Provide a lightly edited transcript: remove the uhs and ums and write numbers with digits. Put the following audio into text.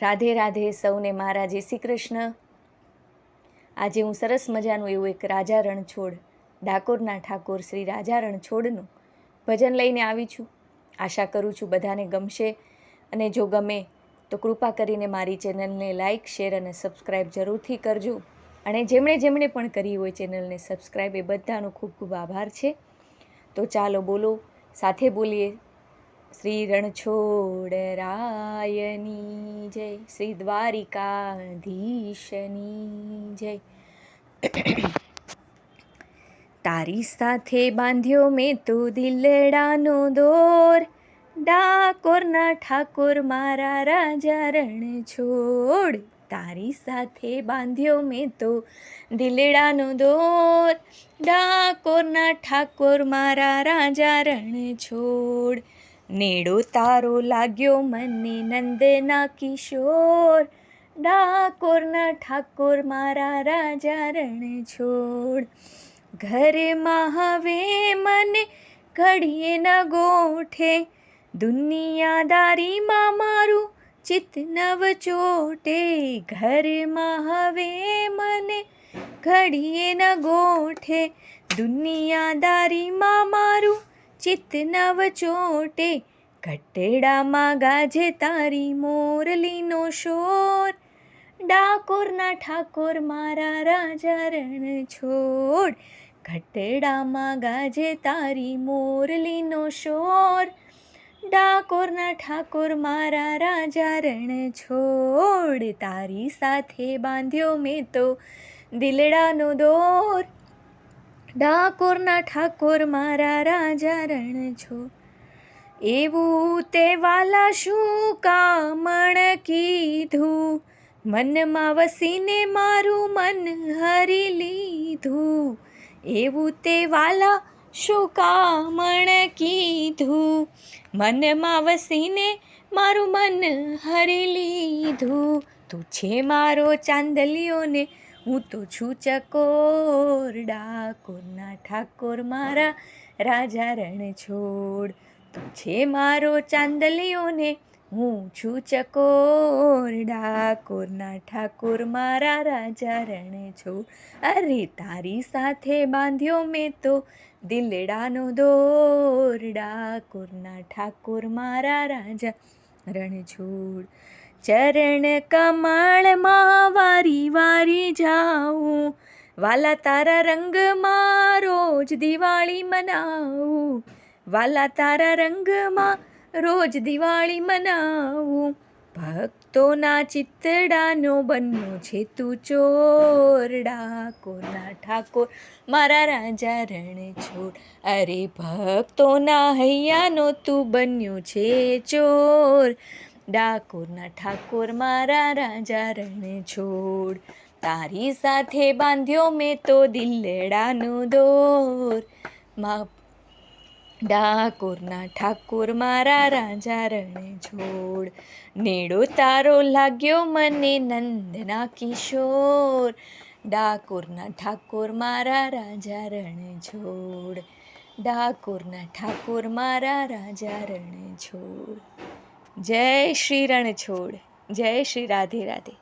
રાધે રાધે સૌને મારા જય શ્રી કૃષ્ણ। આજે હું સરસ મજાનું એવું એક રાજા રણછોડ ડાકોરના ઠાકોર શ્રી રાજા રણછોડનું ભજન લઈને આવી છું। આશા કરું છું બધાને ગમશે, અને જો ગમે તો કૃપા કરીને મારી ચેનલને લાઇક, શેર અને સબસ્ક્રાઈબ જરૂરથી કરજો। અને જેમણે પણ કરી હોય ચેનલને સબસ્ક્રાઈબ, એ બધાનો ખૂબ ખૂબ આભાર છે। તો ચાલો બોલો, સાથે બોલીએ શ્રી રણછોડ રાયની જય, શ્રી દ્વારિકાધીશની જય। તારી સાથે બાંધ્યો મેં તો દિલડાનો દોર, ડાકોરના ઠાકોર મારા રાજા રણછોડ। તારી સાથે બાંધ્યો મેં તો દિલડાનો દોર, ડાકોરના ઠાકોર મારા રાજા રણછોડ। નેડો તારો લાગ્યો મને નંદના કિશોર, ડાકોરના ઠાકોર મારા રાજા રણછોડ। ઘરમાં હવે મને ઘડીએ ન ગોઠે, દુનિયાદારીમાં મારું ચિત્ત નવ ચોટે। ઘરમાં હવે મને ઘડીએ ન ગોઠે, દુનિયાદારીમાં મારું ચિત્ત નવ ચોટે। ઘટેડામાં ગાજે તારી મોરલીનો શોર, ડાકોરના ઠાકોર મારા રાજા રણછોડ। ઘટેડામાં ગાજે તારી મોરલીનો શોર, ડાકોરના ઠાકોર મારા રાજા રણછોડ। તારી સાથે બાંધ્યો મેં તો દિલડાનો દોર, ડાકોરના ઠાકોર મારા રાજા રણછોડ। એવું તે વાલા શું કામણ કીધું, મનમાં વસીને મારું મન હરી લીધું। એવું તે વાલા શું કામણ કીધું, મનમાં વસીને મારું મન હરી લીધું। તું છે મારો ચાંદલિયો ને હું તો છું ચકોર, ડાકોરના ઠાકોર મારા રાજા રણછોડ। તું છે મારો ચાંદલિયો ને હું છું ચકોર, ડાકોરના ઠાકોર મારા રાજા રણછોડ। અરે તારી સાથે બાંધ્યો મેં તો દિલડાનો દોર, ડાકોરના ઠાકોર મારા રાજા રણછોડ। ચરણ કમળમાં વારી વારી જાઉં, વાલા તારા રંગમાં રોજ દિવાળી મનાવું। વાલા તારા રંગમાં રોજ દિવાળી મનાવું। ભક્તોના ચિત્તડાનો બન્યો છે તું ચોર, ડાકોરના ઠાકોર મારા રાજા રણછોડ। અરે ભક્તોના હૈયાનો તું બન્યો છે ચોર, ડાકોરના ઠાકોર મારા રાજા રણછોડ। તારી સાથે બાંધ્યો મેં તો દિલડાનો દોર, ડાકોરના ઠાકોર મારા રાજા રણછોડ। નેડો તારો લાગ્યો મને નંદના કિશોર, ડાકોરના ઠાકોર મારા રાજા રણછોડ। ડાકોરના ઠાકોર મારા રાજા રણછોડ। જય શ્રી રણછોડ, જય શ્રી રાધે રાધે।